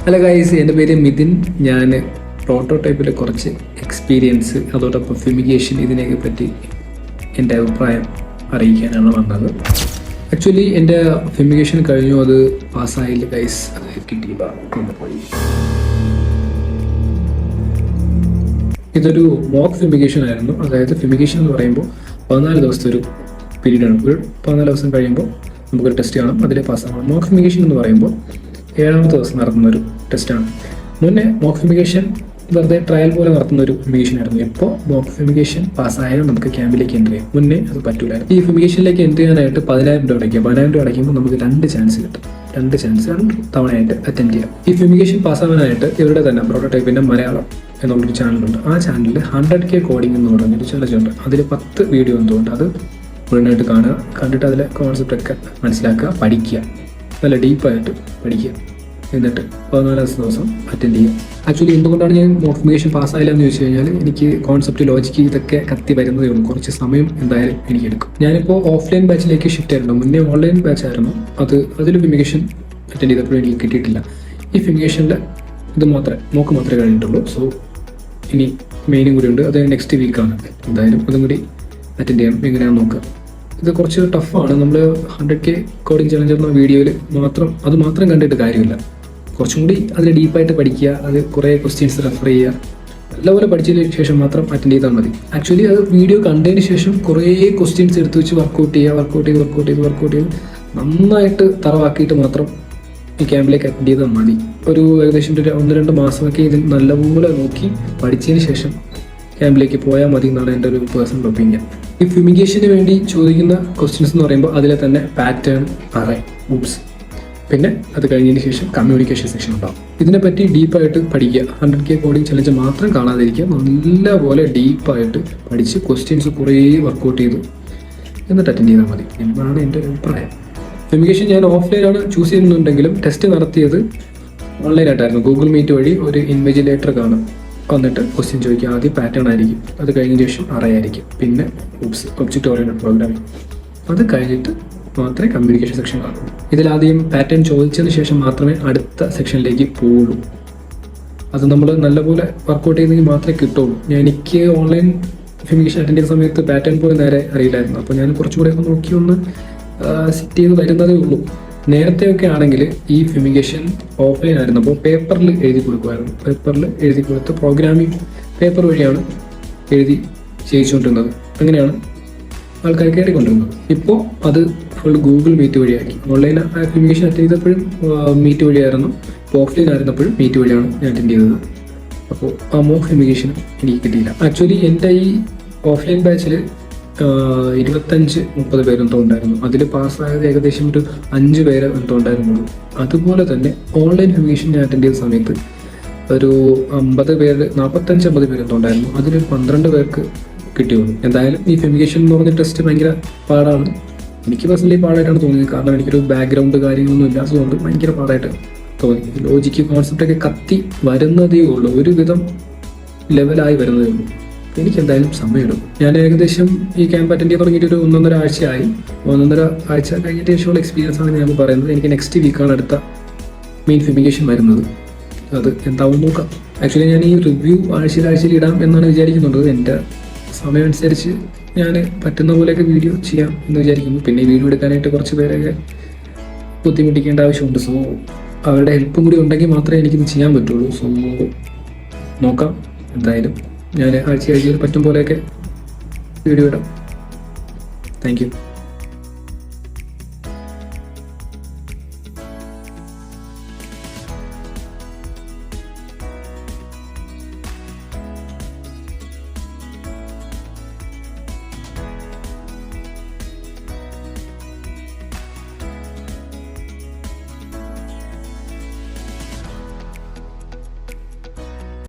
Hello guys, എൻ്റെ പേര് മിഥുൻ. ഞാൻ പ്രോട്ടോടൈപ്പിൽ കുറച്ച് എക്സ്പീരിയൻസ് അതോടൊപ്പം ഫിമിഗേഷൻ ഇതിനെയൊക്കെ പറ്റി എൻ്റെ അഭിപ്രായം അറിയിക്കാനാണ് വന്നത്. ആക്ച്വലി എൻ്റെ ഫിമിഗേഷൻ കഴിഞ്ഞു, അത് പാസ്സായില്ല ഗൈസ്, അത് കിട്ടിയില്ല. ഇതൊരു മോക്ക് ഫിമിഗേഷൻ ആയിരുന്നു. അതായത് ഫിമിഗേഷൻ എന്ന് പറയുമ്പോൾ 14 ദിവസത്തെ ഒരു പീരീഡാണ്. ഒരു 14 ദിവസം കഴിയുമ്പോൾ നമുക്കൊരു ടെസ്റ്റ് കാണാം, അതിൽ പാസ്സാകണം. മോക്ക് ഫിമിഗേഷൻ എന്ന് പറയുമ്പോൾ 7ാമത്തെ ദിവസം നടത്തുന്ന ഒരു ടെസ്റ്റാണ്. മുന്നേ മോക്ക് ഫിമിഗേഷൻ വെറുതെ ട്രയൽ പോലെ നടത്തുന്ന ഒരു ഫിമിഗേഷൻ ആയിരുന്നു. ഇപ്പോൾ മോക്ക് ഫിമിഗേഷൻ പാസ്സായാലും നമുക്ക് ക്യാമ്പിലേക്ക് എൻ്റർ ചെയ്യാം. മുന്നേ അത് പറ്റൂലായിരുന്നു. ഈ ഫിമിഗേഷനിലേക്ക് എൻ്റർ ചെയ്യാനായിട്ട് 10,000 രൂപ അടയ്ക്കുക. 10,000 രൂപ അടയ്ക്കുമ്പോൾ നമുക്ക് 2 ചാൻസ് കിട്ടും. 2 ചാൻസ് 2 തവണയായിട്ട് അറ്റൻഡ് ചെയ്യാം. ഈ ഫിമിഗേഷൻ പാസ്സാവാനായിട്ട് ഇവരുടെ തന്നെ പ്രോട്ടോടൈപ്പിൻ്റെ മലയാളം എന്നുള്ളൊരു ചാനലുണ്ട്. ആ ചാനലിൽ 100K കോഡിംഗ് എന്ന് പറഞ്ഞൊരു ചലഞ്ച് ഉണ്ട്. അതിൽ 10 വീഡിയോ എന്തുകൊണ്ട് അത് മുഴുവനായിട്ട് കാണുക, കണ്ടിട്ട് അതിലെ കോൺസെപ്റ്റൊക്കെ മനസ്സിലാക്കുക, പഠിക്കുക, നല്ല ഡീപ്പായിട്ട് പഠിക്കുക. എന്നിട്ട് 14 ദിവസം അറ്റൻഡ് ചെയ്യുക. ആക്ച്വലി എന്തുകൊണ്ടാണ് ഞാൻ മോക്ക് ഫിമിഗേഷൻ പാസ്സായില്ല എന്ന് ചോദിച്ചു കഴിഞ്ഞാൽ, എനിക്ക് കോൺസെപ്റ്റ്, ലോജിക്ക് ഇതൊക്കെ കത്തി വരുന്നതേ ഉള്ളൂ. കുറച്ച് സമയം എന്തായാലും എനിക്ക് എടുക്കും. ഞാനിപ്പോൾ ഓഫ്ലൈൻ ബാച്ചിലേക്ക് ഷിഫ്റ്റ് ആയിരുന്നു. മുന്നേ ഓൺലൈൻ ബാച്ച് ആയിരുന്നു. അതിൽ ഫിമിഗേഷൻ അറ്റൻഡ് ചെയ്തപ്പോഴും എനിക്ക് കിട്ടിയിട്ടില്ല. ഈ ഫിമിഗേഷൻ്റെ മോക്ക് മാത്രമേ കഴിഞ്ഞിട്ടുള്ളൂ. സോ ഇനി മെയിനും കൂടി ഉണ്ട്. അത് നെക്സ്റ്റ് വീക്കാണ്. എന്തായാലും അതും കൂടി അറ്റൻഡ് ചെയ്യാം. എങ്ങനെയാണെന്ന് നോക്കാം. ഇത് കുറച്ച് ടഫാണ്. നമ്മൾ 100K കോഡിംഗ് ചലഞ്ച് എന്ന വീഡിയോയിൽ മാത്രം കണ്ടിട്ട് കാര്യമില്ല. കുറച്ചും കൂടി അതിൽ ഡീപ്പായിട്ട് പഠിക്കുക, അത് കുറേ ക്വസ്റ്റ്യൻസ് റെഫർ ചെയ്യുക, നല്ലപോലെ പഠിച്ചതിന് ശേഷം മാത്രം അറ്റൻഡ് ചെയ്താൽ മതി. ആക്ച്വലി അത് വീഡിയോ കണ്ടതിന് ശേഷം കുറേ ക്വസ്റ്റ്യൻസ് എടുത്ത് വെച്ച് വർക്കൗട്ട് ചെയ്ത് നന്നായിട്ട് തറവാക്കിയിട്ട് മാത്രം ഈ ക്യാമ്പിലേക്ക് അറ്റൻഡ് ചെയ്താൽ മതി. ഒരു ഏകദേശം 1-2 മാസമൊക്കെ ഇത് നല്ലപോലെ നോക്കി പഠിച്ചതിന് ശേഷം ക്യാമ്പിലേക്ക് പോയാൽ മതി എന്നാണ് എൻ്റെ ഒരു പേഴ്സണൽ ഒപ്പീനിയൻ. ഈ ഫിമിഗേഷന് വേണ്ടി ചോദിക്കുന്ന ക്വസ്റ്റ്യൻസ് എന്ന് പറയുമ്പോൾ അതിലെ തന്നെ പാറ്റേൺ, അറേ, ഊപ്സ്, പിന്നെ അത് കഴിഞ്ഞതിന് ശേഷം കമ്മ്യൂണിക്കേഷൻ സെക്ഷൻ ഉണ്ടാവും. ഇതിനെപ്പറ്റി ഡീപ്പായിട്ട് പഠിക്കുക. 100K കോഡിംഗ് ചലഞ്ച് മാത്രം കാണാതിരിക്കുക. നല്ലപോലെ ഡീപ്പായിട്ട് പഠിച്ച് ക്വസ്റ്റ്യൻസ് കുറേ വർക്കൗട്ട് ചെയ്ത് എന്നിട്ട് അറ്റൻഡ് ചെയ്താൽ മതി എന്നാണ് എൻ്റെ ഒരു അഭിപ്രായം. ഫിമിഗേഷൻ ഞാൻ ഓഫ്ലൈനാണ് ചൂസ് ചെയ്യുന്നുണ്ടെങ്കിലും ടെസ്റ്റ് നടത്തിയത് ഓൺലൈനായിട്ടായിരുന്നു. ഗൂഗിൾ മീറ്റ് വഴി ഒരു ഇൻവിജിലേറ്റർ കാണും. വന്നിട്ട് ക്വസ്റ്റ്യൻ ചോദിക്കുക. ആദ്യം പാറ്റേൺ ആയിരിക്കും, അത് കഴിഞ്ഞ ശേഷം അറേ ആയിരിക്കും, പിന്നെ ഒബ്ജക്റ്റ് ഓറിയന്റഡ് പ്രോഗ്രാമിംഗ്, അത് കഴിഞ്ഞിട്ട് മാത്രമേ കമ്മ്യൂണിക്കേഷൻ സെക്ഷൻ കാണൂ. ഇതിലാദ്യം പാറ്റേൺ ചോദിച്ചതിന് ശേഷം മാത്രമേ അടുത്ത സെക്ഷനിലേക്ക് പോവുള്ളൂ. അത് നമ്മൾ നല്ലപോലെ വർക്കൗട്ട് ചെയ്തെങ്കിൽ മാത്രമേ കിട്ടുള്ളൂ. എനിക്ക് ഓൺലൈൻ ഫിമിഗേഷൻ അറ്റൻഡ് ചെയ്യുന്ന സമയത്ത് പാറ്റേൺ പോലും നേരെ അറിയില്ലായിരുന്നു. അപ്പോൾ ഞാൻ കുറച്ചുകൂടെ ഒന്ന് നോക്കി സെറ്റ് ചെയ്ത് വരുന്നതേ ഉള്ളൂ. നേരത്തെയൊക്കെ ആണെങ്കിൽ ഈ ഫിമിഗേഷൻ ഓഫ്ലൈൻ ആയിരുന്നപ്പോൾ പേപ്പറിൽ എഴുതി കൊടുക്കുമായിരുന്നു. പേപ്പറിൽ എഴുതി കൊടുത്ത് പ്രോഗ്രാമിംഗ് പേപ്പർ വഴിയാണ് എഴുതി ചെയ്യിച്ചുകൊണ്ടിരുന്നത്. അങ്ങനെയാണ് ആൾക്കാർ കയറിക്കൊണ്ടിരുന്നത്. ഇപ്പോൾ അത് ഫുൾ ഗൂഗിൾ മീറ്റ് വഴിയാക്കി. ഓൺലൈൻ ഫിമിഗേഷൻ അറ്റൻഡ് ചെയ്തപ്പോഴും മീറ്റ് വഴിയായിരുന്നു. ഇപ്പോൾ ഓഫ്ലൈൻ ആയിരുന്നപ്പോഴും മീറ്റ് വഴിയാണ് ഞാൻ അറ്റൻഡ് ചെയ്തത്. അപ്പോൾ ആ മോക്ക് ഫിമിഗേഷനും എനിക്ക് കിട്ടിയില്ല. ആക്ച്വലി എൻ്റെ ഈ ഓഫ്ലൈൻ ബാച്ചിൽ 25-30 പേരെന്തോ ഉണ്ടായിരുന്നു. അതിൽ പാസ്സായത് ഏകദേശം ഒരു 5 പേര് എന്തോ ഉണ്ടായിരുന്നുള്ളൂ. അതുപോലെ തന്നെ ഓൺലൈൻ ഫിമിഗേഷൻ ഞാൻ അറ്റൻഡ് ചെയ്ത സമയത്ത് ഒരു 45-50 പേര് എന്തോ ഉണ്ടായിരുന്നു. അതിൽ 12 പേർക്ക് കിട്ടിയുള്ളൂ. എന്തായാലും ഈ ഫിമിഗേഷൻ എന്ന് പറഞ്ഞ ടെസ്റ്റ് ഭയങ്കര പാടാണ്. എനിക്ക് പേഴ്സണലി പാടായിട്ടാണ് തോന്നിയത്. കാരണം എനിക്കൊരു ബാക്ക്ഗ്രൗണ്ട് കാര്യങ്ങളൊന്നും ഇല്ലാത്തതുകൊണ്ട് ഭയങ്കര പാടായിട്ട് തോന്നി. ലോജിക്ക് കോൺസെപ്റ്റൊക്കെ കത്തി വരുന്നതേ ഉള്ളൂ, ഒരുവിധം ലെവലായി വരുന്നതേ ഉള്ളൂ. എനിക്ക് എന്തായാലും സമയമെടുക്കും. ഞാൻ ഏകദേശം ഈ ക്യാമ്പ് അറ്റൻഡ് ചെയ്യാൻ തുടങ്ങിയിട്ട് ഒരു 1.5 ആഴ്ചയായി. 1.5 ആഴ്ച കഴിഞ്ഞിട്ട് ശേഷമുള്ള എക്സ്പീരിയൻസ് ആണ് ഞാൻ പറയുന്നത്. എനിക്ക് നെക്സ്റ്റ് വീക്കാണ് അടുത്ത മെയിൻ ഫിമിഗേഷൻ വരുന്നത്. അത് എന്താവും നോക്കാം. ആക്ച്വലി ഞാൻ ഈ റിവ്യൂ ആഴ്ചയിൽ ഇടാം എന്നാണ് വിചാരിക്കുന്നുണ്ട്. എൻ്റെ സമയം അനുസരിച്ച് ഞാൻ പറ്റുന്ന പോലെയൊക്കെ വീഡിയോ ചെയ്യാം എന്ന് വിചാരിക്കുന്നു. പിന്നെ ഈ വീഡിയോ എടുക്കാനായിട്ട് കുറച്ച് പേരെയൊക്കെ ബുദ്ധിമുട്ടിക്കേണ്ട ആവശ്യമുണ്ട്. സോ അവരുടെ ഹെൽപ്പും കൂടി ഉണ്ടെങ്കിൽ മാത്രമേ എനിക്കിത് ചെയ്യാൻ പറ്റുള്ളൂ. സോ നോക്കാം. എന്തായാലും ഞാൻ ആഴ്ചയിൽ പറ്റും പോലെയൊക്കെ വീഡിയോ ഇടാം. Thank you.